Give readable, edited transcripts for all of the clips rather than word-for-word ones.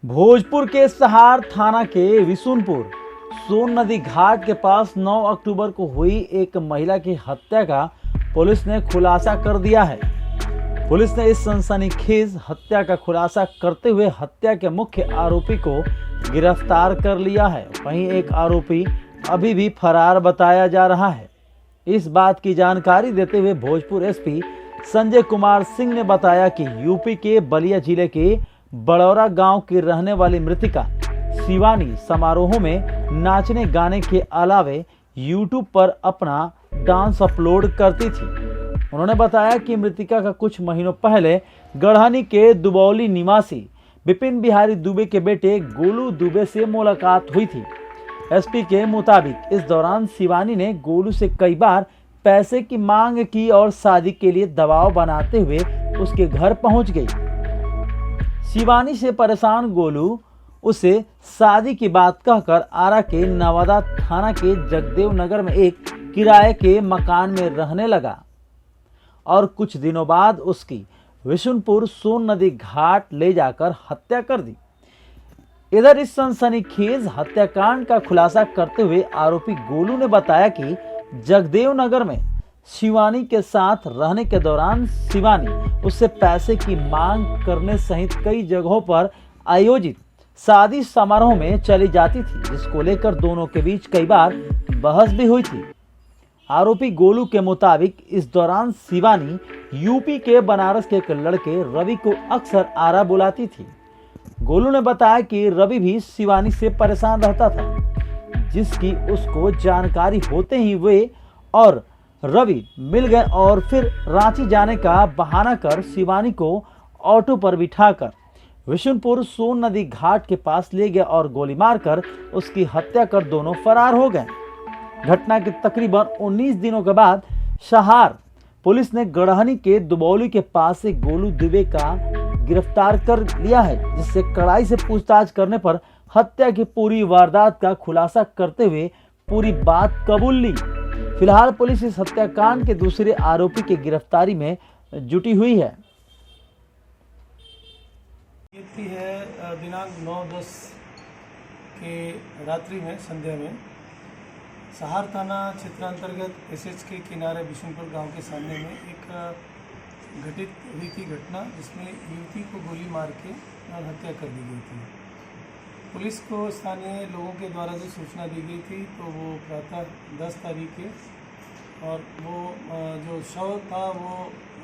भोजपुर के सहार थाना के विशुनपुर सोन नदी घाट के पास 9 अक्टूबर को हुई एक महिला की हत्या का पुलिस ने खुलासा कर दिया है। पुलिस ने इस सनसनीखेज हत्या का खुलासा करते हुए हत्या के मुख्य आरोपी को गिरफ्तार कर लिया है। वहीं एक आरोपी अभी भी फरार बताया जा रहा है। इस बात की जानकारी देते हुए भोजपुर एसपी संजय कुमार सिंह ने बताया कि यूपी के बलिया जिले के बड़ौरा गांव की रहने वाली मृतिका शिवानी समारोहों में नाचने गाने के अलावे यूट्यूब पर अपना डांस अपलोड करती थी। उन्होंने बताया कि मृतिका का कुछ महीनों पहले गढ़हनी के दुबौली निवासी विपिन बिहारी दुबे के बेटे गोलू दुबे से मुलाकात हुई थी। एसपी के मुताबिक इस दौरान शिवानी ने गोलू से कई बार पैसे की मांग की और शादी के लिए दबाव बनाते हुए उसके घर पहुंच गई। शिवानी से परेशान गोलू उसे शादी की बात कहकर आरा के नवादा थाना के जगदेव नगर में एक किराए के मकान में रहने लगा और कुछ दिनों बाद उसकी विशुनपुर सोन नदी घाट ले जाकर हत्या कर दी। इधर इस सनसनीखेज हत्याकांड का खुलासा करते हुए आरोपी गोलू ने बताया कि जगदेव नगर में शिवानी के साथ रहने के दौरान शिवानी उससे पैसे की मांग करने सहित कई जगहों पर आयोजित शादी समारोह में चली जाती थी, जिसको लेकर दोनों के बीच कई बार बहस भी हुई थी। आरोपी गोलू के मुताबिक इस दौरान शिवानी यूपी के बनारस के एक लड़के रवि को अक्सर आरा बुलाती थी। गोलू ने बताया कि रवि भी शिवानी से परेशान रहता था, जिसकी उसको जानकारी होते ही वे और रवि मिल गए और फिर रांची जाने का बहाना कर शिवानी को ऑटो पर बिठाकर विशुनपुर सोन नदी घाट के पास ले गए और गोली मारकर उसकी हत्या कर दोनों फरार हो गए। घटना के तकरीबन 19 दिनों के बाद सहार पुलिस ने गढ़हनी के दुबौली के पास से गोलू दुबे का गिरफ्तार कर लिया है, जिससे कड़ाई से पूछताछ करने पर हत्या की पूरी वारदात का खुलासा करते हुए पूरी बात कबूल ली। फिलहाल पुलिस इस हत्याकांड के दूसरे आरोपी की गिरफ्तारी में जुटी हुई है। व्यक्ति है दिनांक 9/10 के रात्रि में संध्या में सहार थाना क्षेत्रांतर्गत एसएच के किनारे बिशुनपुर गांव के सामने में एक घटित हुई थी घटना, जिसमें युवती को गोली मार के और हत्या कर दी गई थी। पुलिस को स्थानीय लोगों के द्वारा जो सूचना दी गई थी तो वो प्रातः 10 तारीख के और वो जो शव था वो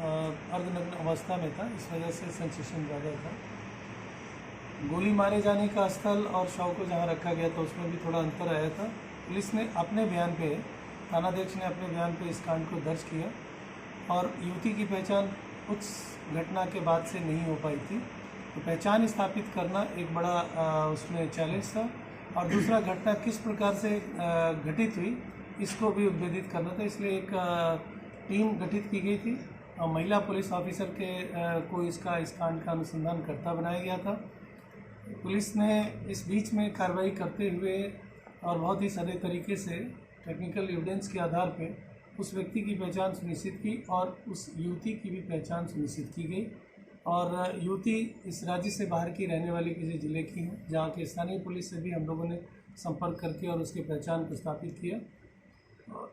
अर्धनग्न अवस्था में था, इस वजह से सेंसेशन ज़्यादा था। गोली मारे जाने का स्थल और शव को जहाँ रखा गया था उसमें भी थोड़ा अंतर आया था। पुलिस ने अपने बयान पे, थानाध्यक्ष ने अपने बयान पे इस कांड को दर्ज किया और युवती की पहचान उस घटना के बाद से नहीं हो पाई थी, तो पहचान स्थापित करना एक बड़ा उसमें चैलेंज था और दूसरा घटना किस प्रकार से घटित हुई इसको भी उद्भेदित करना था। इसलिए एक टीम गठित की गई थी और महिला पुलिस ऑफिसर को इस कांड का अनुसंधानकर्ता बनाया गया था। पुलिस ने इस बीच में कार्रवाई करते हुए और बहुत ही सधे तरीके से टेक्निकल एविडेंस के आधार पर उस व्यक्ति की पहचान सुनिश्चित की और उस युवती की भी पहचान सुनिश्चित की गई और युवती इस राज्य से बाहर की रहने वाली किसी ज़िले की है, जहाँ के स्थानीय पुलिस से भी हम लोगों ने संपर्क करके और उसकी पहचान को स्थापित किया।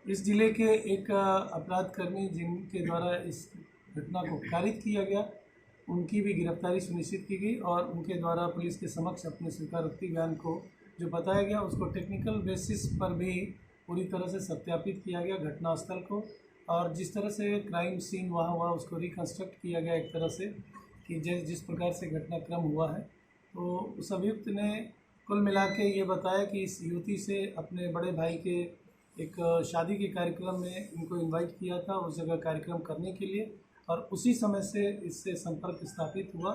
इस ज़िले के एक अपराधकर्मी जिनके द्वारा इस घटना को कारित किया गया, उनकी भी गिरफ्तारी सुनिश्चित की गई और उनके द्वारा पुलिस के समक्ष अपने स्वीकारोक्ति बयान को जो बताया गया उसको टेक्निकल बेसिस पर भी पूरी तरह से सत्यापित किया गया घटनास्थल को, और जिस तरह से क्राइम सीन वहाँ हुआ उसको रिकन्स्ट्रक्ट किया गया एक तरह से कि जिस प्रकार से घटनाक्रम हुआ है। तो उस अभियुक्त ने कुल मिला के ये बताया कि इस युवती से अपने बड़े भाई के एक शादी के कार्यक्रम में इनको इनवाइट किया था उस जगह कार्यक्रम करने के लिए और उसी समय से इससे संपर्क स्थापित हुआ।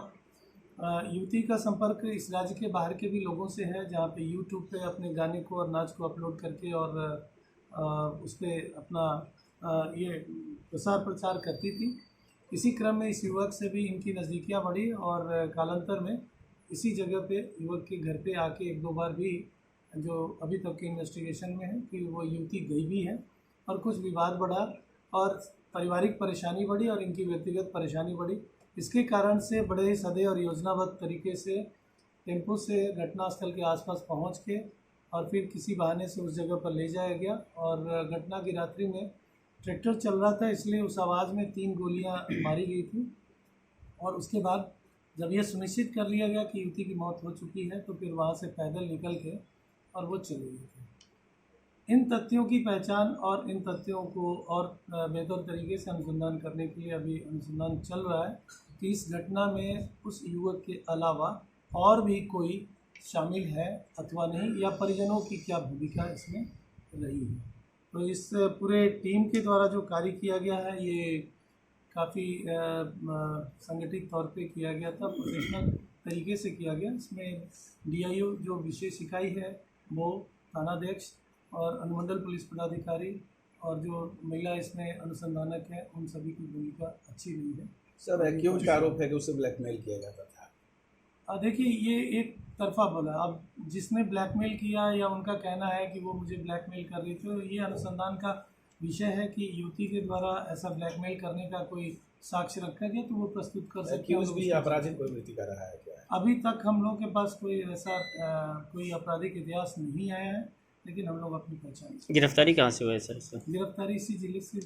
युवती का संपर्क इस राज्य के बाहर के भी लोगों से है, जहाँ पे यूट्यूब पे अपने गाने को और नाच को अपलोड करके और उस पर अपना ये प्रसार प्रचार करती थी। इसी क्रम में इस युवक से भी इनकी नज़दीकियाँ बढ़ी और कालांतर में इसी जगह पे युवक के घर पे आके एक दो बार भी, जो अभी तक के इन्वेस्टिगेशन में है, कि वो युवती गई भी है और कुछ विवाद बढ़ा और पारिवारिक परेशानी बढ़ी और इनकी व्यक्तिगत परेशानी बढ़ी। इसके कारण से बड़े सधे और योजनाबद्ध तरीके से टेम्पो से घटनास्थल के आसपास पहुंच के और फिर किसी बहाने से उस जगह पर ले जाया गया। और घटना की रात्रि में ट्रैक्टर चल रहा था, इसलिए उस आवाज़ में 3 गोलियां मारी गई थी। और उसके बाद जब यह सुनिश्चित कर लिया गया कि युवती की मौत हो चुकी है, तो फिर वहाँ से पैदल निकल के और वो चले गए थे। इन तथ्यों की पहचान और इन तथ्यों को और बेहतर तरीके से अनुसंधान करने के लिए अभी अनुसंधान चल रहा है कि इस घटना में उस युवक के अलावा और भी कोई शामिल है अथवा नहीं, या परिजनों की क्या भूमिका इसमें रही है। तो इस पूरे टीम के द्वारा जो कार्य किया गया है, ये काफ़ी संगठित तौर पे किया गया था, प्रोफेशनल तरीके से किया गया। इसमें DIO जो विशेष इकाई है वो, थानाध्यक्ष और अनुमंडल पुलिस पदाधिकारी और जो महिला इसमें अनुसंधानक है, उन सभी की भूमिका अच्छी रही है। सर, एक्यूज का आरोप है कि उसे ब्लैकमेल किया जाता था। देखिए, ये एक तरफा बोला। अब जिसने ब्लैकमेल किया या उनका कहना है कि वो मुझे ब्लैकमेल कर रही थी, तो ये अनुसंधान का विषय है कि युवती के द्वारा ऐसा ब्लैकमेल करने का कोई साक्ष्य रखा गया तो वो प्रस्तुत कर सकते हैं। एक्यूज भी आपराधिक प्रवृत्ति का रहा है क्या? अभी तक हम लोग के पास कोई ऐसा कोई आपराधिक इतिहास नहीं आया है, लेकिन हम लोग अपनी पहचान। गिरफ्तारी कहाँ से हुआ है सर इसका? गिरफ्तारी इसी जिले से।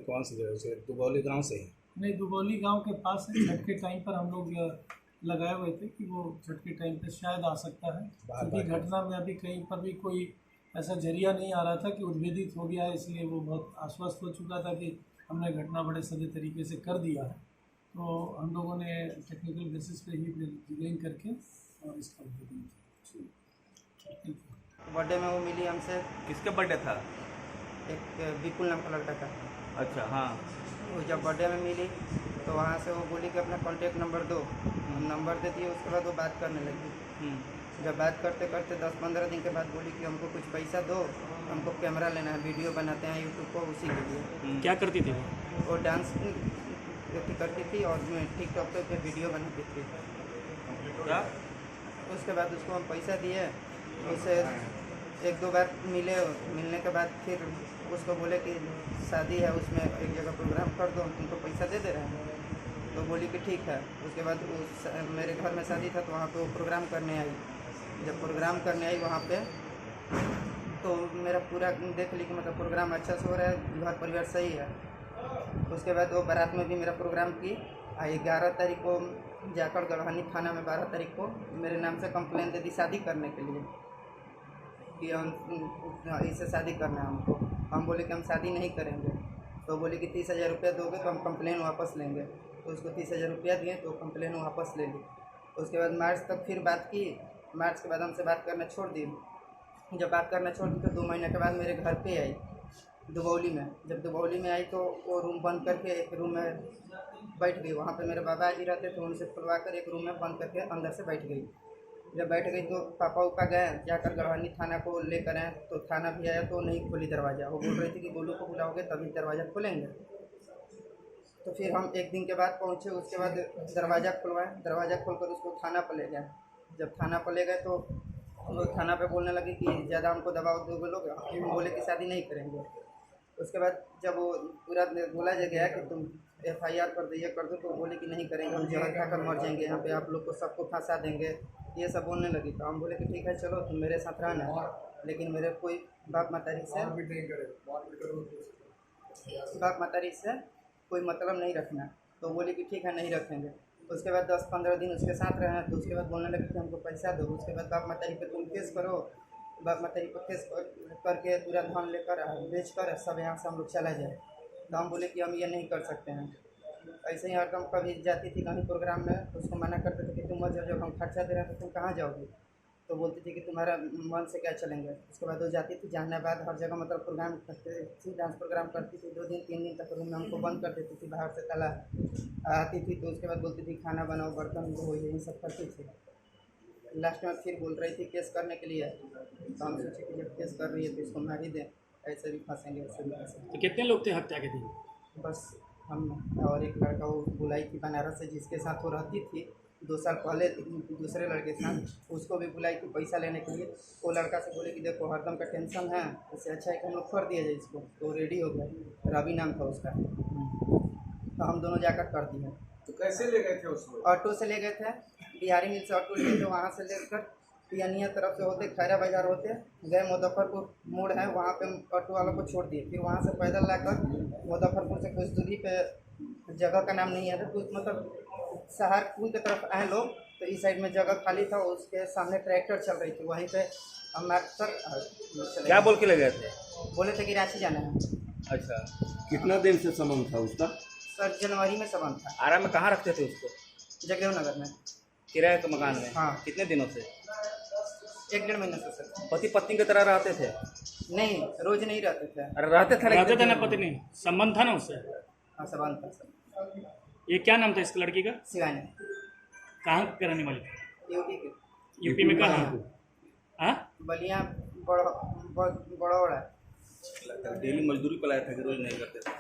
कौन सी जगह से? दुबौली गांव से है? नहीं, दुबौली गांव के पास है। छठ के टाइम पर हम लोग लगाए हुए थे कि वो छठ के टाइम पे शायद आ सकता है, क्योंकि घटना में अभी कहीं पर भी कोई ऐसा जरिया नहीं आ रहा था कि उद्भेदित हो गया है, इसलिए वो बहुत आश्वस्त हो चुका था कि हमने घटना बड़े सही तरीके से कर दिया है। तो हम लोगों ने टेक्निकल बेसिस पे ही डिजाइन करके और इसका उद्भेदन किया। बर्थडे में वो मिली हमसे। किसका बर्थडे था? एक विपुल नाम का लड़का था। अच्छा, हाँ। वो जब बर्थडे में मिली तो वहाँ से वो बोली कि अपना कॉन्टेक्ट नंबर दो। नंबर दे दिए। उसके बाद वो बात करने लगी। जब बात करते करते 10-15 दिन के बाद बोली कि हमको कुछ पैसा दो, हमको कैमरा लेना है, वीडियो बनाते हैं यूट्यूब को, उसी के लिए। क्या करती थी वो डांस करती थी और टिकटॉक पे वीडियो बनाती थी। क्या? उसके बाद उसको हम पैसा दिए। उसे 1-2 बार मिलने के बाद फिर उसको बोले कि शादी है, उसमें एक जगह प्रोग्राम कर दो, तुमको पैसा दे दे रहे हैं। तो बोली कि ठीक है। उसके बाद मेरे घर में शादी था तो वहाँ पे वो प्रोग्राम करने आई। जब प्रोग्राम करने आई वहाँ पे तो मेरा पूरा देख ली कि मतलब प्रोग्राम अच्छा से हो रहा है, घर परिवार सही है। उसके बाद वो बारात में भी मेरा प्रोग्राम की। 11 तारीख को जाकर गढ़वानी थाना में 12 तारीख को मेरे नाम से कंप्लेंट दे दी शादी करने के लिए कि इससे शादी करना है हमको। हम बोले कि हम शादी नहीं करेंगे। तो बोले कि 30,000 रुपया दोगे तो हम कंप्लेन वापस लेंगे। तो उसको 30,000 रुपया दिए तो कंप्लेन वापस ले ली। उसके बाद मार्च तक फिर बात की। मार्च के बाद हमसे बात करना छोड़ दी। जब बात करना छोड़ दी तो 2 महीने के बाद मेरे घर पे आई दुबौली में। जब दुबौली में आई तो वो रूम बंद करके एक रूम में बैठ गई। वहाँ पे मेरे बाबा जी रहते थे, उनसे खुलवा कर एक रूम में बंद करके अंदर से बैठ गई। जब बैठ गई तो पापा उपा गए, जाकर गढ़वानी थाना को लेकर आए। तो थाना भी आया तो नहीं खोली दरवाज़ा। वो बोल रही थी कि गोलू को बुलाओगे तभी दरवाज़ा खोलेंगे। तो फिर हम 1 दिन के बाद पहुँचे। उसके बाद दरवाज़ा खुलवाए। दरवाज़ा खोलकर उसको थाना पर ले गए। जब थाना पर ले गए तो लोग थाना पे बोलने लगे कि ज़्यादा हमको दबाव दोगे लोग। हम बोले कि शादी नहीं करेंगे। उसके बाद जब वो पूरा बोला गया कि तुम FIR कर दो, ये कर दो, तो बोले कि नहीं करेंगे, हम जहर खाकर मर जाएंगे यहाँ पे, आप लोग को सबको फंसा देंगे, ये सब बोलने लगी। तो हम बोले कि ठीक है चलो तुम मेरे साथ रहना, लेकिन मेरे कोई बाप मातारी से कोई मतलब नहीं रखना। तो बोले कि ठीक है नहीं रखेंगे। उसके बाद 10-15 दिन उसके साथ रहे। तो उसके बाद बोलने लगे कि हमको पैसा दो। उसके बाद बाप मातारी पे तुम केस करो, बाप मातारी पर केस करके पूरा धन लेकर बेच कर सब यहाँ से हम लोग चला जाए। तो हम बोले कि हम ये नहीं कर सकते हैं। ऐसे ही हरदम कभी जाती थी कहीं प्रोग्राम में तो उसको मना करते थे कि तुम मत जाओ, जब हम खर्चा दे रहे हैं तो तुम कहाँ जाओगी। तो बोलती थी कि तुम्हारा मन से क्या चलेंगे। उसके बाद वो जाती थी जहानाबाद, हर जगह मतलब प्रोग्राम करते थी, डांस प्रोग्राम करती थी। 2 दिन 3 दिन तक रूम में हमको बंद कर देती थी, बाहर से ताला आती थी। तो उसके बाद बोलती थी खाना बनाओ, बर्तन धो, यही सब करती थी। लास्ट में फिर बोल रही थी केस करने के लिए। तो हम सोचे कि जब केस कर रही है तो इसको मार ही दें, ऐसे भी फंसेंगे वैसे भी फंसेंगे। तो कितने लोग थे हत्या के दिन? बस हम और एक लड़का वो बुलाई थी बनारस से, जिसके साथ वो रहती थी 2 साल पहले दूसरे लड़के के साथ, उसको भी बुलाई थी पैसा लेने के लिए। वो लड़का से बोले कि देखो हरदम का टेंशन है, इससे अच्छा है कि हम लोग कर दिया जाए इसको। तो रेडी हो गया, रवि नाम था उसका। तो हम दोनों जाकर कर दिए। तो कैसे ले गए थे उसको? ऑटो से ले गए थे, बिहारी मिल से ऑटो लिए थे, वहाँ से लेकर पियानिया तरफ से होते खैरा बाजार होते गए मुजफ्फरपुर मोड़ है, वहाँ पे ऑटो वालों को छोड़ दिए। फिर वहाँ से पैदल लाकर मुजफ्फरपुर से कुछ दूरी पे, जगह का नाम नहीं याद है, कुछ मतलब सहारनपुर की तरफ आए लोग, तो इस साइड में जगह खाली था, उसके सामने ट्रैक्टर चल रही थी, वहीं पे हम सर चले क्या गए। बोल के ले गए थे? बोले थे कि रांची जाना है। अच्छा, कितना दिन से संबंध था उसका? सर जनवरी में संबंध था, आरा में कहाँ रखते थे उसको? जगदेव नगर में। किराए के मकान में? हाँ। कितने दिनों से? 1-1.5 महीने से सर। पति पत्नी की तरह रहते थे? नहीं, रोज नहीं रहते थे। अरे रहते थे रहते थे लेकिन ना पत्नी, संबंध था ना उससे। हाँ, संबंध था सर। ये क्या नाम था इस लड़की का? शिवानी, कहाँ की रहने वाली? यूपी के, यूपी में कहाँ? हाँ? बलिया बड़ौड़ा। डेली मजदूरी पर लाया था कि रोज नहीं करते थे?